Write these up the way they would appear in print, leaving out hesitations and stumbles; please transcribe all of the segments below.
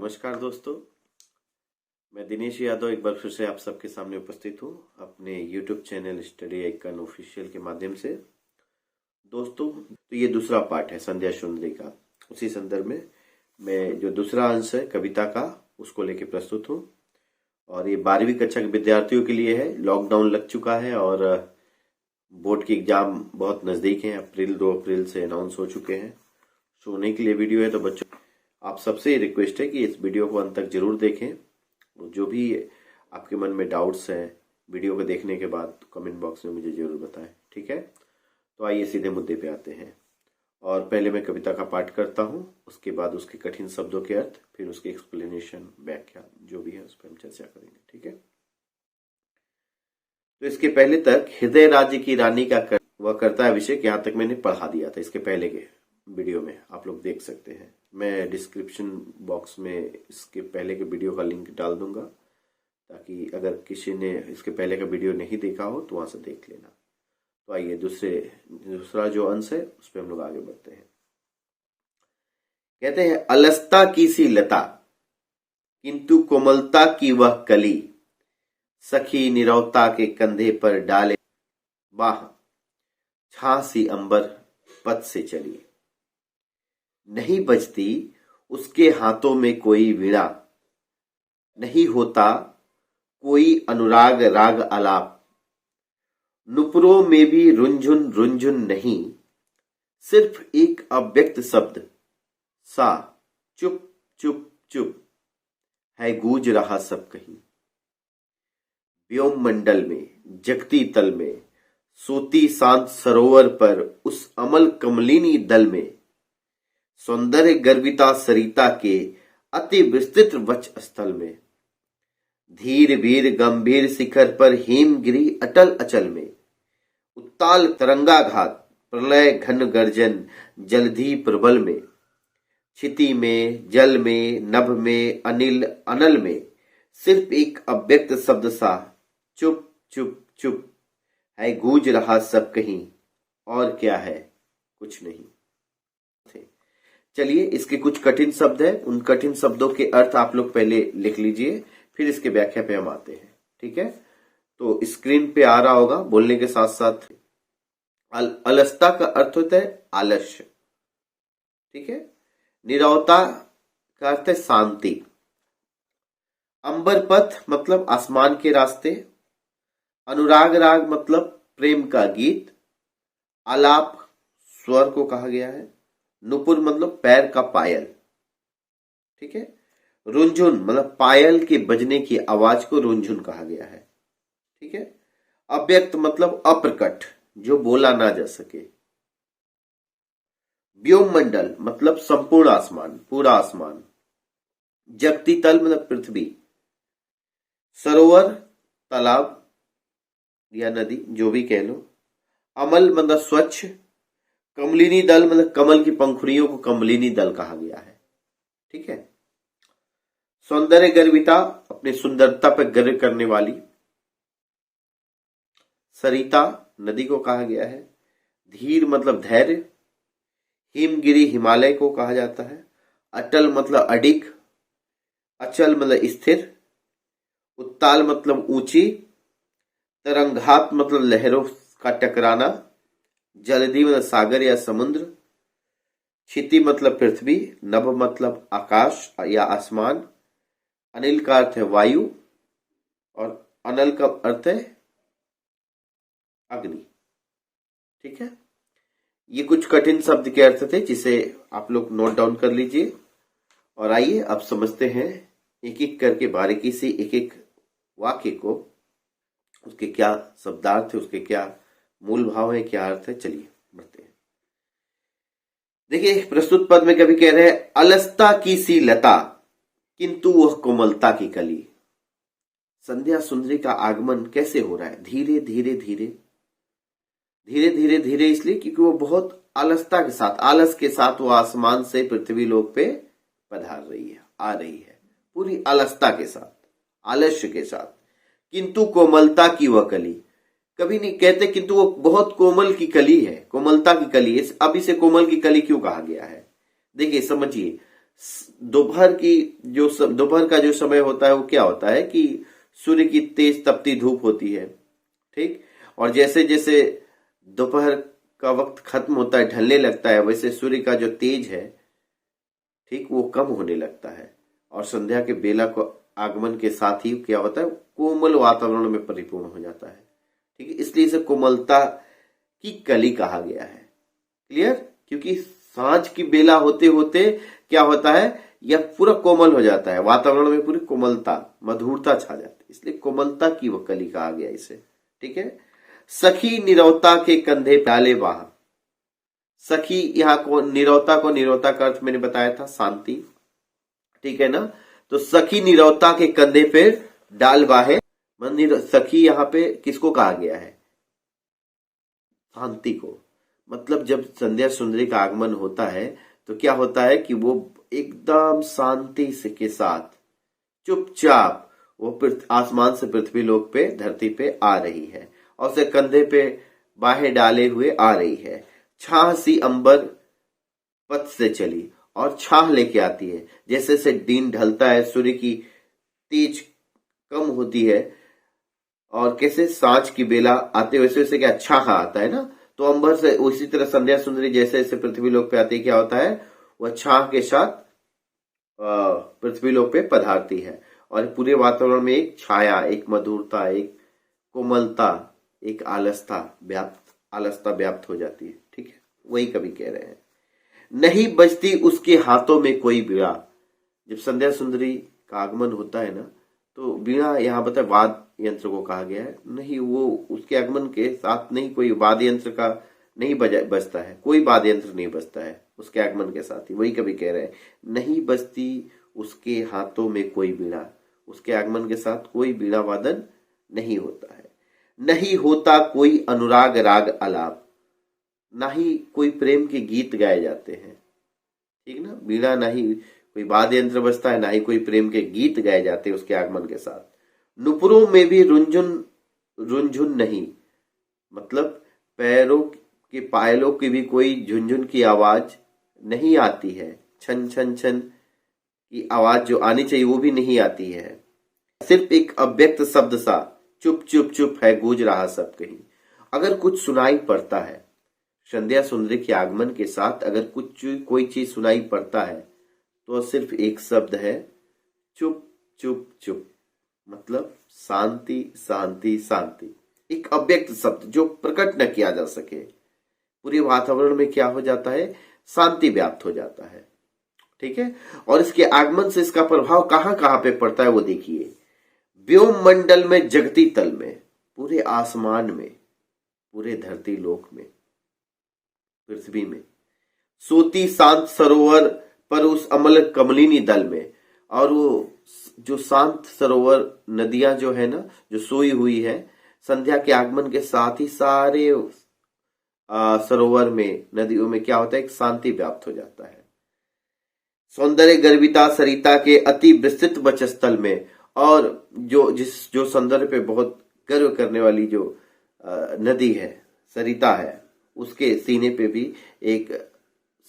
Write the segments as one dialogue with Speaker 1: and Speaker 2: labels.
Speaker 1: नमस्कार दोस्तों, मैं दिनेश यादव एक बार फिर से आप सबके सामने उपस्थित हूँ अपने YouTube channel study icon official के माध्यम से। दोस्तों, तो ये दूसरा पार्ट है संध्या सुंदरी का। उसी संदर्भ में मैं जो दूसरा अंश है कविता का, उसको लेके प्रस्तुत हूँ। और ये 12वीं कक्षा के विद्यार्थियों के लिए है। लॉकडाउन लग चुका है और बोर्ड की एग्जाम बहुत नज़दीक है। 2 अप्रैल से अनाउंस हो चुके हैं। सोने के लिए वीडियो है, तो बच्चों आप सबसे रिक्वेस्ट है कि इस वीडियो को अंत तक जरूर देखें। जो भी आपके मन में डाउट्स हैं वीडियो को देखने के बाद, तो कमेंट बॉक्स में मुझे जरूर बताएं, ठीक है। तो आइए सीधे मुद्दे पे आते हैं। और पहले मैं कविता का पाठ करता हूँ, उसके बाद उसके कठिन शब्दों के अर्थ, फिर उसके एक्सप्लेनेशन, व्याख्या जो भी है उस पर हम चर्चा करेंगे, ठीक है। तो इसके पहले तक हृदय राज्य की रानी का वह करता है अभिषेक, यहाँ तक मैंने पढ़ा दिया था। इसके पहले के वीडियो में आप लोग देख सकते हैं। मैं डिस्क्रिप्शन बॉक्स में इसके पहले के वीडियो का लिंक डाल दूंगा, ताकि अगर किसी ने इसके पहले का वीडियो नहीं देखा हो तो वहां से देख लेना। तो आइए दूसरा जो अंश है उस पर हम लोग आगे बढ़ते हैं। कहते हैं, अलसता की सी लता किंतु कोमलता की वह कली, सखी निरवता के कंधे पर डाले बाह, छासी अंबर पथ से चली। नहीं बजती उसके हाथों में कोई वीणा, नहीं होता कोई अनुराग राग आलाप, नुपुरों में भी रुंझुन रुंझुन नहीं, सिर्फ एक अव्यक्त शब्द सा चुप चुप चुप है गूंज रहा सब कहीं। व्योम मंडल में जगती तल में सोती शांत सरोवर पर उस अमल कमलिनी दल में, सौंदर्य गर्विता सरिता के अति विस्तृत वक्ष स्थल में, धीर वीर गंभीर शिखर पर हिमगिरी अटल अचल में, उत्ताल तरंगाघात प्रलय घन गर्जन जलधि प्रबल में, क्षिति में जल में नभ में अनिल अनल में, सिर्फ एक अव्यक्त शब्द सा चुप चुप चुप है गूंज रहा सब कहीं। और क्या है? कुछ नहीं। चलिए, इसके कुछ कठिन शब्द हैं, उन कठिन शब्दों के अर्थ आप लोग पहले लिख लीजिए, फिर इसके व्याख्या पे हम आते हैं, ठीक है। तो स्क्रीन पे आ रहा होगा बोलने के साथ साथ। अलसता का अर्थ होता है आलस्य, ठीक है। निरवता का अर्थ है शांति। अंबर पथ मतलब आसमान के रास्ते। अनुराग राग मतलब प्रेम का गीत। आलाप स्वर को कहा गया है। नुपुर मतलब पैर का पायल, ठीक है। रुंझुन मतलब पायल के बजने की आवाज को रुंझुन कहा गया है, ठीक है। अव्यक्त मतलब अप्रकट, जो बोला ना जा सके। व्योम मंडल मतलब संपूर्ण आसमान, पूरा आसमान। जगती तल मतलब पृथ्वी। सरोवर तालाब या नदी, जो भी कह लो। अमल मतलब स्वच्छ। कमलिनी दल मतलब कमल की पंखुड़ियों को कमलिनी दल कहा गया है, ठीक है। सौंदर्य गर्विता अपनी सुंदरता पर गर्व करने वाली। सरिता नदी को कहा गया है। धीर मतलब धैर्य। हिमगिरी हिमालय को कहा जाता है। अटल मतलब अडिग। अचल मतलब स्थिर। उत्ताल मतलब ऊंची। तरंगात मतलब लहरों का टकराना। जलधि मतलब सागर या समुद्र। क्षिति मतलब पृथ्वी। नभ मतलब आकाश या आसमान। अनिल का अर्थ है वायु और अनल का अर्थ है अग्नि, ठीक है। ये कुछ कठिन शब्द के अर्थ थे, जिसे आप लोग नोट डाउन कर लीजिए। और आइए अब समझते हैं एक एक करके बारीकी से एक एक वाक्य को, उसके क्या शब्दार्थ है, उसके क्या मूल भाव है, क्या अर्थ है। चलिए बढ़ते हैं। देखिए, प्रस्तुत पद में कवि कह रहे हैं, अलसता की सी लता किंतु वह कोमलता की कली। संध्या सुंदरी का आगमन कैसे हो रहा है? धीरे धीरे धीरे धीरे धीरे धीरे, इसलिए क्योंकि वो बहुत अलसता के साथ, आलस के साथ वो आसमान से पृथ्वी लोक पे पधार रही है, आ रही है, पूरी अलसता के साथ, आलस्य के साथ। किंतु कोमलता की वह कली, कभी नहीं कहते किंतु वो बहुत कोमल की कली है, कोमलता की कली। अब इसे कोमल की कली क्यों कहा गया है? देखिए समझिए, दोपहर का जो समय होता है वो क्या होता है कि सूर्य की तेज तपती धूप होती है, ठीक। और जैसे जैसे दोपहर का वक्त खत्म होता है, ढलने लगता है, वैसे सूर्य का जो तेज है, ठीक, वो कम होने लगता है। और संध्या के बेला को आगमन के साथ ही क्या होता है, कोमल वातावरण में परिपूर्ण हो जाता है, ठीक है। इसलिए इसे कोमलता की कली कहा गया है। क्लियर? क्योंकि सांझ की बेला होते होते क्या होता है, यह पूरा कोमल हो जाता है, वातावरण में पूरी कोमलता, मधुरता छा जाती है, इसलिए कोमलता की वह कली कहा गया इसे, ठीक है। सखी निरवता के कंधे डाले बाह। सखी यहाँ को निरवता का अर्थ मैंने बताया था शांति, ठीक है ना। तो सखी निरवता के कंधे पे डाल बाहे, सखी यहाँ पे किसको कहा गया है, शांति को। मतलब जब संध्या सुंदरी का आगमन होता है तो क्या होता है कि वो एकदम शांति से के साथ चुपचाप वो आसमान से पृथ्वी लोक पे, धरती पे आ रही है और उसे कंधे पे बाहें डाले हुए आ रही है। छाह सी अंबर पथ से चली, और छाह लेके आती है। जैसे जैसे दिन ढलता है, सूर्य की तेज कम होती है, और कैसे सांझ की बेला आते वैसे वैसे क्या छाह आता है ना, तो अंबर से उसी तरह संध्या सुंदरी जैसे जैसे पृथ्वी लोक पे आती है, क्या होता है, वह छाह के साथ पृथ्वी लोक पे पधारती है और पूरे वातावरण में एक छाया, एक मधुरता, एक कोमलता, एक आलसता व्याप्त हो जाती है, ठीक है। वही कवि कह रहे हैं। नहीं बजती उसके हाथों में कोई बीड़ा। जब संध्या सुंदरी का आगमन होता है ना, तो बीड़ा यहाँ बताए वाद्य यंत्र को कहा गया है। नहीं, वो उसके आगमन के साथ नहीं कोई वाद्य यंत्र का नहीं बजता है, कोई वाद्य यंत्र नहीं बजता है उसके आगमन के साथ ही। वही कभी कह रहे हैं, नहीं बजती उसके हाथों में कोई बीड़ा, उसके आगमन के साथ कोई बीड़ा वादन नहीं होता है। नहीं होता कोई अनुराग राग आलाप, ना ही कोई प्रेम के गीत गाए जाते हैं, ठीक ना। बीड़ा ना ही कोई वाद्य यंत्र बजता है, ना ही कोई प्रेम के गीत गाए जाते हैं उसके आगमन के साथ। नुपुरों में भी रुंझुन नहीं, मतलब पैरों के पायलों की भी कोई झुनझुन की आवाज नहीं आती है। छन छन छन की आवाज जो आनी चाहिए वो भी नहीं आती है। सिर्फ एक अव्यक्त शब्द सा चुप चुप चुप है गूंज रहा सब कहीं। अगर कुछ सुनाई पड़ता है संध्या सुंदरी के आगमन के साथ, अगर कोई चीज सुनाई पड़ता है तो सिर्फ एक शब्द है, चुप चुप चुप, मतलब शांति शांति शांति। एक अव्यक्त शब्द जो प्रकट न किया जा सके, पूरे वातावरण में क्या हो जाता है, शांति व्याप्त हो जाता है, ठीक है। और इसके आगमन से इसका प्रभाव कहां कहां पे पड़ता है वो देखिए। व्योम मंडल में, जगती तल में, पूरे आसमान में, पूरे धरती लोक में, पृथ्वी में, सोती शांत सरोवर पर उस अमल कमलिनी दल में। और वो जो शांत सरोवर नदियां जो है ना, जो सोई हुई है, संध्या के आगमन के साथ ही सारे सरोवर में, नदियों में क्या होता है, एक शांति व्याप्त हो जाता है। सौंदर्य गर्विता सरिता के अति विस्तृत वक्षस्थल में, और जो सौंदर्य पे बहुत गर्व करने वाली जो नदी है, सरिता है, उसके सीने पे भी एक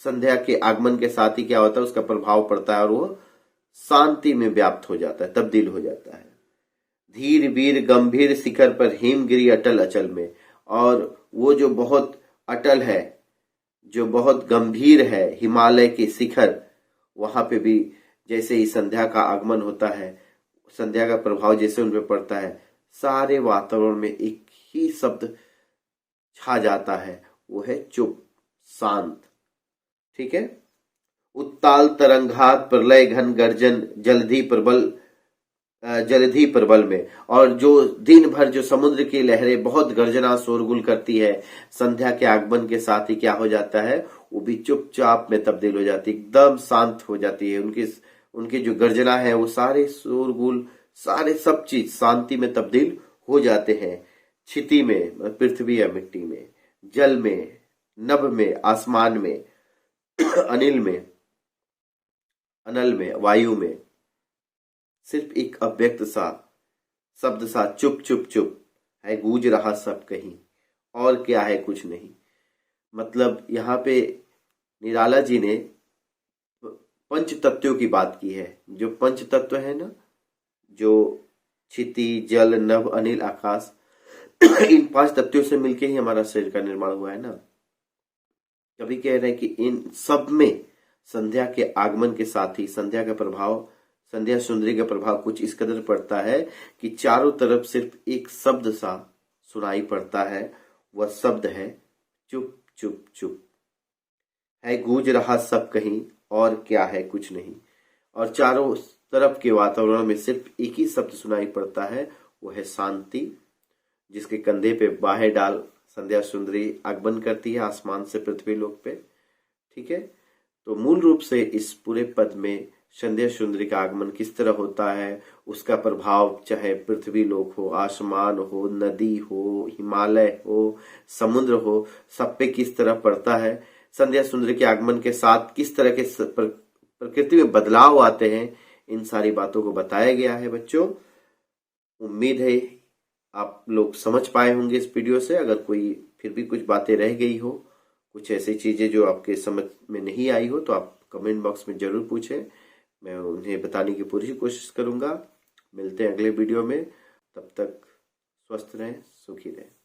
Speaker 1: संध्या के आगमन के साथ ही क्या होता है, उसका प्रभाव पड़ता है और वो शांति में व्याप्त हो जाता है, तब्दील हो जाता है। धीर वीर गंभीर शिखर पर हेमगिरी अटल अचल में, और वो जो बहुत अटल है, जो बहुत गंभीर है, हिमालय के शिखर, वहां पे भी जैसे ही संध्या का आगमन होता है, संध्या का प्रभाव जैसे उन पे पड़ता है, सारे वातावरण में एक ही शब्द छा जाता है, वो है चुप, शांत, ठीक है। उत्ताल तरंगात प्रलय घन गर्जन जलधि प्रबल में, और जो दिन भर जो समुद्र की लहरें बहुत गर्जना शोरगुल करती है, संध्या के आगमन के साथ ही क्या हो जाता है, वो भी चुपचाप में तब्दील हो जाती है, एकदम शांत हो जाती है। उनकी जो गर्जना है, वो सारे शोरगुल, सारे सब चीज शांति में तब्दील हो जाते हैं। क्षिति में, पृथ्वी या मिट्टी में, जल में, नभ में, आसमान में, अनिल में, वायु में, सिर्फ एक अव्यक्त सा शब्द सा चुप चुप चुप है गूंज रहा सब कहीं, और क्या है, कुछ नहीं। मतलब यहाँ पे निराला जी ने पंच तत्वों की बात की है। जो पंच तत्व है ना, जो क्षिति, जल, नभ, अनिल, आकाश, इन 5 तत्वों से मिलकर ही हमारा शरीर का निर्माण हुआ है ना। कभी कह रहे हैं कि इन सब में संध्या के आगमन के साथ ही संध्या का प्रभाव, संध्या सुंदरी का प्रभाव कुछ इस कदर पड़ता है कि चारों तरफ सिर्फ एक शब्द सा सुनाई पड़ता है। वह शब्द है चुप चुप चुप। है गूंज रहा सब कहीं, और क्या है कुछ नहीं। और चारों तरफ के वातावरण में सिर्फ एक ही शब्द सुनाई पड़ता है, वो है शांति। जिसके कंधे पे बाहें डाल संध्या सुंदरी आगमन करती है आसमान से पृथ्वी लोक पे। ठीक है, तो मूल रूप से इस पूरे पद में संध्या सुंदरी का आगमन किस तरह होता है, उसका प्रभाव चाहे पृथ्वी लोक हो, आसमान हो, नदी हो, हिमालय हो, समुद्र हो, सब पे किस तरह पड़ता है। संध्या सुंदरी के आगमन के साथ किस तरह के प्रकृति में बदलाव आते हैं, इन सारी बातों को बताया गया है बच्चों। उम्मीद है आप लोग समझ पाए होंगे इस वीडियो से। अगर कोई फिर भी कुछ बातें रह गई हो, कुछ ऐसी चीजें जो आपके समझ में नहीं आई हो, तो आप कमेंट बॉक्स में जरूर पूछें, मैं उन्हें बताने की पूरी कोशिश करूंगा। मिलते हैं अगले वीडियो में, तब तक स्वस्थ रहें, सुखी रहें।